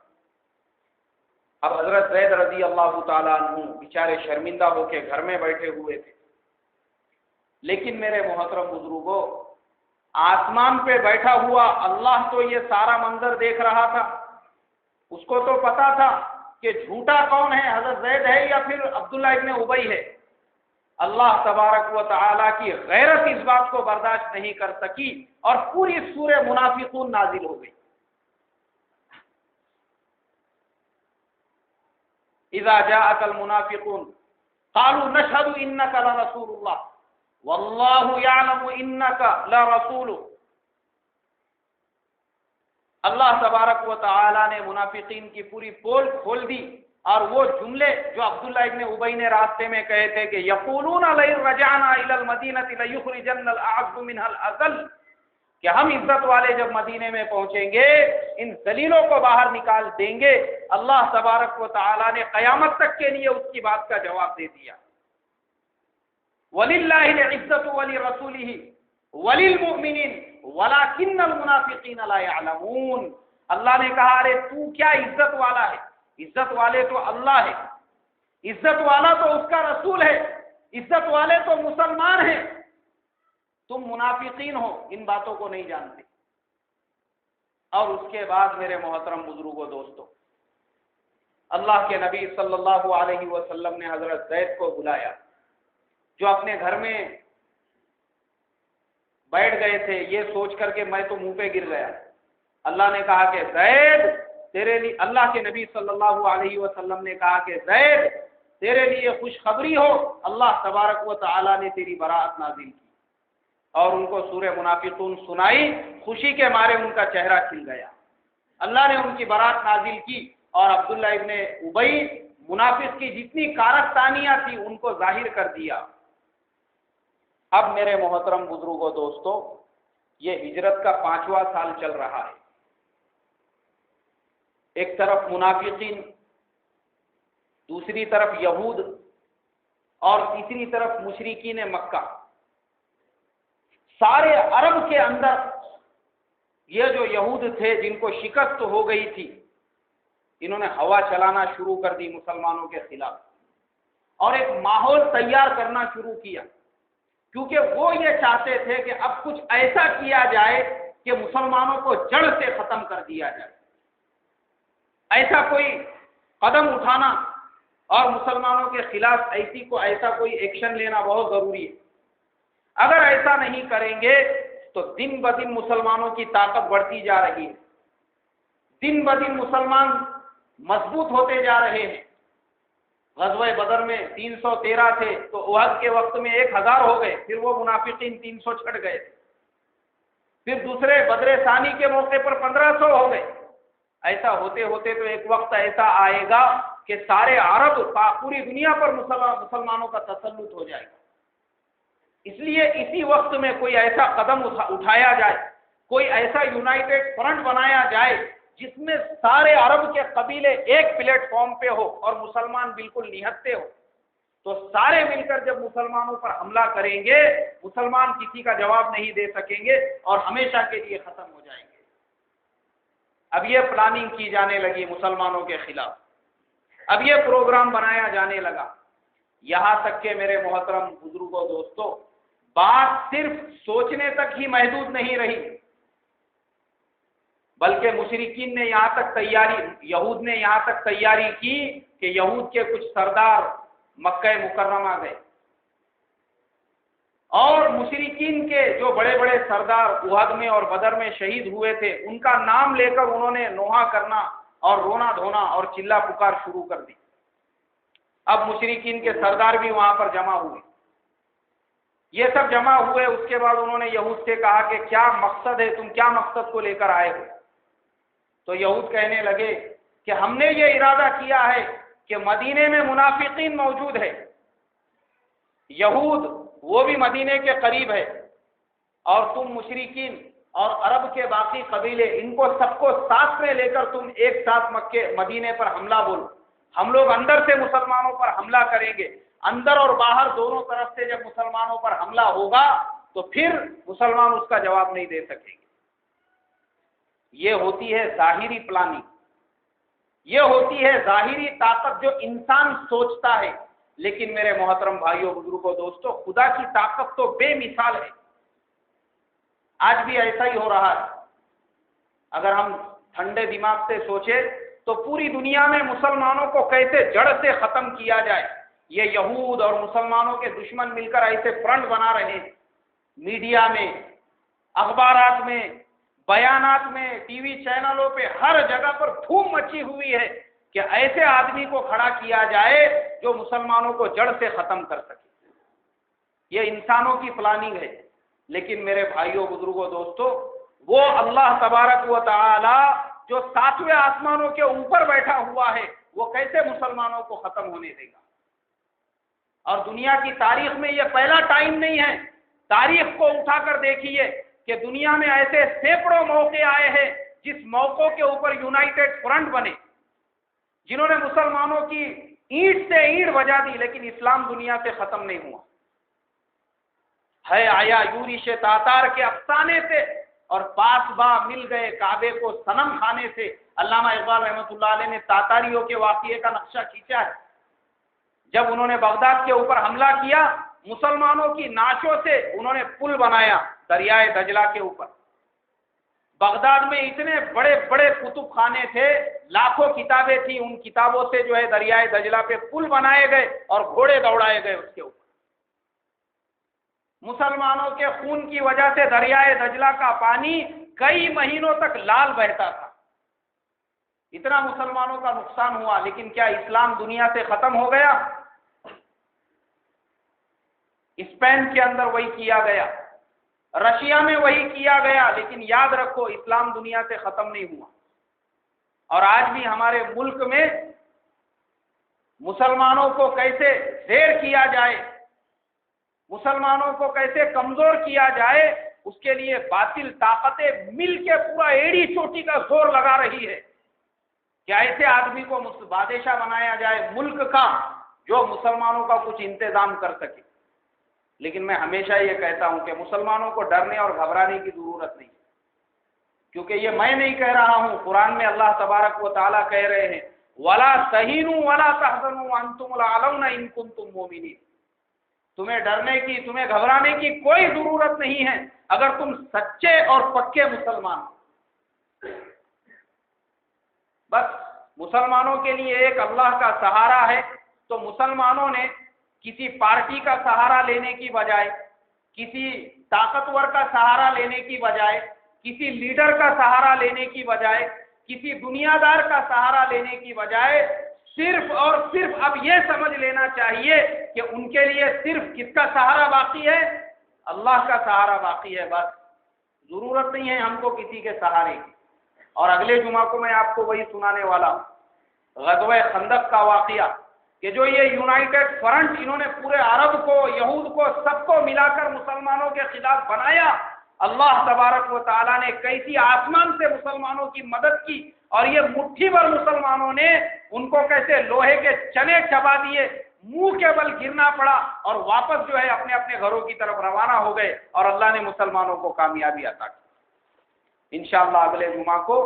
S2: اب حضرت زید رضی اللہ تعالیٰ عنہ بیچارے شرمندہ ہو کے گھر میں بیٹھے ہوئے تھے، لیکن میرے محترم بزرگوں، آسمان پہ بیٹھا ہوا اللہ تو یہ سارا منظر دیکھ رہا تھا، اس کو تو پتا تھا کہ جھوٹا کون ہے، حضرت زید ہے یا پھر عبداللہ ابن ابی ہے۔ اللہ تبارک و تعالیٰ کی غیرت اس بات کو برداشت نہیں کر سکی اور پوری سورہ منافقون نازل ہو گئی۔ اذا جاءك المنافقون قالوا نشهد انك لرسول الله والله يعلم انك لرسوله۔ اللہ تبارک و تعالیٰ نے منافقین کی پوری پول کھول دی، اور وہ جملے جو عبداللہ ابن ابی نے راستے میں کہے تھے کہ یقولون لئن رجعنا الى المدینة لیخرجن الاعز منها الاذل، کہ ہم عزت والے جب مدینے میں پہنچیں گے ان ذلیلوں کو باہر نکال دیں گے، اللہ تبارک و تعالیٰ نے قیامت تک کے لیے اس کی بات کا جواب دے دیا۔ وَلِلَّهِ الْعِزَّةُ وَلِرَسُولِهِ وَلِلْمُؤْمِنِينَ وَلَكِنَّ الْمُنَافِقِينَ لَا يَعْلَمُونَ۔ اللہ نے کہا ارے تو کیا عزت والا ہے، عزت والے تو اللہ ہے، عزت والا تو اس کا رسول ہے، عزت والے تو مسلمان ہیں، تم منافقین ہو، ان باتوں کو نہیں جانتے۔ اور اس کے بعد میرے محترم بزرگوں دوستوں، اللہ کے نبی صلی اللہ علیہ وسلم نے حضرت زید کو بلایا، جو اپنے گھر میں بیٹھ گئے تھے یہ سوچ کر کے میں تو منہ پہ گر گیا۔ اللہ نے کہا کہ زید تیرے لیے، اللہ کے نبی صلی اللہ علیہ وسلم نے کہا کہ زید تیرے لیے خوشخبری ہو، اللہ تبارک و تعالیٰ نے تیری برات نازل کی، اور ان کو سورہ منافقون سنائی، خوشی کے مارے ان کا چہرہ کھل گیا، اللہ نے ان کی برات نازل کی، اور عبداللہ ابن ابی منافق کی جتنی کارستانیاں تھی ان کو ظاہر کر دیا۔ اب میرے محترم بزرگوں دوستوں، یہ ہجرت کا 5واں سال چل رہا ہے، ایک طرف منافقین، دوسری طرف یہود، اور تیسری طرف مشرکین مکہ۔ سارے عرب کے اندر یہ جو یہود تھے جن کو شکست ہو گئی تھی، انہوں نے ہوا چلانا شروع کر دی مسلمانوں کے خلاف، اور ایک ماحول تیار کرنا شروع کیا، کیونکہ وہ یہ چاہتے تھے کہ اب کچھ ایسا کیا جائے کہ مسلمانوں کو جڑ سے ختم کر دیا جائے، ایسا کوئی قدم اٹھانا اور مسلمانوں کے خلاف ایسا کوئی ایکشن لینا بہت ضروری ہے۔ اگر ایسا نہیں کریں گے تو دن بدن مسلمانوں کی طاقت بڑھتی جا رہی ہے، دن بدن مسلمان مضبوط ہوتے جا رہے ہیں۔ غزوہ بدر میں 313 تھے تو احد کے وقت میں 1000 ہو گئے، پھر وہ منافقین 300 چھٹ گئے، پھر دوسرے بدر ثانی کے موقع پر 1500 ہو گئے۔ ایسا ہوتے ہوتے تو ایک وقت ایسا آئے گا کہ سارے عرب، پوری دنیا پر مسلمانوں کا تسلط ہو جائے گا۔ اس لیے اسی وقت میں کوئی ایسا قدم اٹھایا جائے، کوئی ایسا یونائٹڈ فرنٹ بنایا جائے جس میں سارے عرب کے قبیلے ایک پلیٹ فارم پہ ہو اور مسلمان بالکل نہتے ہو، تو سارے مل کر جب مسلمانوں پر حملہ کریں گے، مسلمان کسی کا جواب نہیں دے سکیں گے اور ہمیشہ کے لیے ختم ہو جائیں گے۔ اب یہ پلاننگ کی جانے لگی مسلمانوں کے خلاف، اب یہ پروگرام بنایا جانے لگا، یہاں تک کہ میرے محترم بزرگوں دوستوں، بات صرف سوچنے تک ہی محدود نہیں رہی، بلکہ مشرکین نے یہاں تک یہود نے یہاں تک تیاری کی کہ یہود کے کچھ سردار مکہ مکرمہ گئے، اور مشرکین کے جو بڑے بڑے سردار احد میں اور بدر میں شہید ہوئے تھے، ان کا نام لے کر انہوں نے نوحہ کرنا اور رونا دھونا اور چلا پکار شروع کر دی۔ اب مشرکین کے سردار بھی وہاں پر جمع ہوئے، یہ سب جمع ہوئے، اس کے بعد انہوں نے یہود سے کہا کہ کیا مقصد ہے، تم کیا مقصد کو لے کر آئے ہو؟ تو یہود کہنے لگے کہ ہم نے یہ ارادہ کیا ہے کہ مدینے میں منافقین موجود ہے، یہود وہ بھی مدینے کے قریب ہے، اور تم مشرکین اور عرب کے باقی قبیلے، ان کو سب کو ساتھ میں لے کر تم ایک ساتھ مدینے پر حملہ بولو، ہم لوگ اندر سے مسلمانوں پر حملہ کریں گے، اندر اور باہر دونوں طرف سے جب مسلمانوں پر حملہ ہوگا تو پھر مسلمان اس کا جواب نہیں دے سکیں گے۔ یہ ہوتی ہے ظاہری پلاننگ، یہ ہوتی ہے ظاہری طاقت جو انسان سوچتا ہے، لیکن میرے محترم بھائیوں بزرگوں دوستوں، خدا کی طاقت تو بے مثال ہے۔ آج بھی ایسا ہی ہو رہا ہے، اگر ہم ٹھنڈے دماغ سے سوچیں تو پوری دنیا میں مسلمانوں کو کیسے جڑ سے ختم کیا جائے، یہ یہود اور مسلمانوں کے دشمن مل کر ایسے فرنٹ بنا رہے ہیں، میڈیا میں، اخبارات میں، بیانات میں، ٹی وی چینلوں پہ، ہر جگہ پر دھوم مچی ہوئی ہے کہ ایسے آدمی کو کھڑا کیا جائے جو مسلمانوں کو جڑ سے ختم کر سکے۔ یہ انسانوں کی پلاننگ ہے، لیکن میرے بھائیوں بزرگوں دوستوں، وہ اللہ تبارک و تعالی جو ساتویں آسمانوں کے اوپر بیٹھا ہوا ہے، وہ کیسے مسلمانوں کو ختم ہونے دے گا؟ اور دنیا کی تاریخ میں یہ پہلا ٹائم نہیں ہے، تاریخ کو اٹھا کر دیکھیے کہ دنیا میں ایسے سینکڑوں موقع آئے ہیں جس موقعوں کے اوپر یونائٹڈ فرنٹ بنے، جنہوں نے مسلمانوں کی اینٹ سے اینٹ بجا دی، لیکن اسلام دنیا سے ختم نہیں ہوا ہے۔ آیا یورش تاتار کے افسانے سے اور پاس با مل گئے کعبے کو صنم کھانے سے، علامہ اقبال رحمۃ اللہ علیہ نے تاتاریوں کے واقعے کا نقشہ کھینچا ہے۔ جب انہوں نے بغداد کے اوپر حملہ کیا، مسلمانوں کی نعشوں سے انہوں نے پل بنایا دریائے دجلہ کے اوپر۔ بغداد میں اتنے بڑے بڑے کتب خانے تھے، لاکھوں کتابیں تھیں، ان کتابوں سے جو ہے دریائے دجلہ پہ پل بنائے گئے اور گھوڑے دوڑائے گئے اس کے اوپر۔ مسلمانوں کے خون کی وجہ سے دریائے دجلہ کا پانی کئی مہینوں تک لال بہتا تھا، اتنا مسلمانوں کا نقصان ہوا، لیکن کیا اسلام دنیا سے ختم ہو گیا؟ اسپین کے اندر وہی کیا گیا، رشیا میں وہی کیا گیا، لیکن یاد رکھو اسلام دنیا سے ختم نہیں ہوا۔ اور آج بھی ہمارے ملک میں مسلمانوں کو کیسے زیر کیا جائے، مسلمانوں کو کیسے کمزور کیا جائے، اس کے لیے باطل طاقتیں مل کے پورا ایڑی چوٹی کا زور لگا رہی ہے کہ ایسے آدمی کو بادشاہ بنایا جائے ملک کا جو مسلمانوں کا کچھ انتظام کر سکے۔ لیکن میں ہمیشہ یہ کہتا ہوں کہ مسلمانوں کو ڈرنے اور گھبرانے کی ضرورت نہیں، کیونکہ یہ میں نہیں کہہ رہا ہوں، قرآن میں اللہ تبارک و تعالیٰ کہہ رہے ہیں وَلَا تَهِنُوا وَلَا تَحْزَنُوا وَأَنْتُمُ الْأَعْلَوْنَ إِن كُنتُم مُؤْمِنِينَ۔ تمہیں ڈرنے کی، تمہیں گھبرانے کی کوئی ضرورت نہیں ہے اگر تم سچے اور پکے مسلمان ہو۔ بس مسلمانوں کے لیے ایک اللہ کا سہارا ہے، تو مسلمانوں نے کسی پارٹی کا سہارا لینے کی بجائے، کسی طاقتور کا سہارا لینے کی بجائے، کسی لیڈر کا سہارا لینے کی بجائے، کسی دنیا دار کا سہارا لینے کی بجائے، صرف اور صرف اب یہ سمجھ لینا چاہیے کہ ان کے لیے صرف کس کا سہارا باقی ہے؟ اللہ کا سہارا باقی ہے۔ بس ضرورت نہیں ہے ہم کو کسی کے سہارے کی۔ اور اگلے جمعہ کو میں آپ کو وہی سنانے والا ہوں، غزوہ خندق کا واقعہ کہ جو یہ یونائٹڈ فرنٹ انہوں نے پورے عرب کو، یہود کو، سب کو ملا کر مسلمانوں کے خلاف بنایا، اللہ تبارک و تعالیٰ نے کیسی آسمان سے مسلمانوں کی مدد کی، اور یہ مٹھی بھر مسلمانوں نے ان کو کیسے لوہے کے چنے چبا دیے، منہ کے بل گرنا پڑا، اور واپس جو ہے اپنے اپنے گھروں کی طرف روانہ ہو گئے، اور اللہ نے مسلمانوں کو کامیابی عطا کی۔ انشاءاللہ اگلے جمعہ کو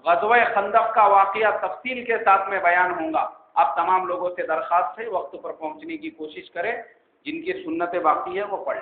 S2: غزوہ خندق کا واقعہ تفصیل کے ساتھ میں بیان ہوں گا۔ آپ تمام لوگوں سے درخواست ہے وقت پر پہنچنے کی کوشش کریں، جن کی سنتیں باقی ہے وہ پڑھیں۔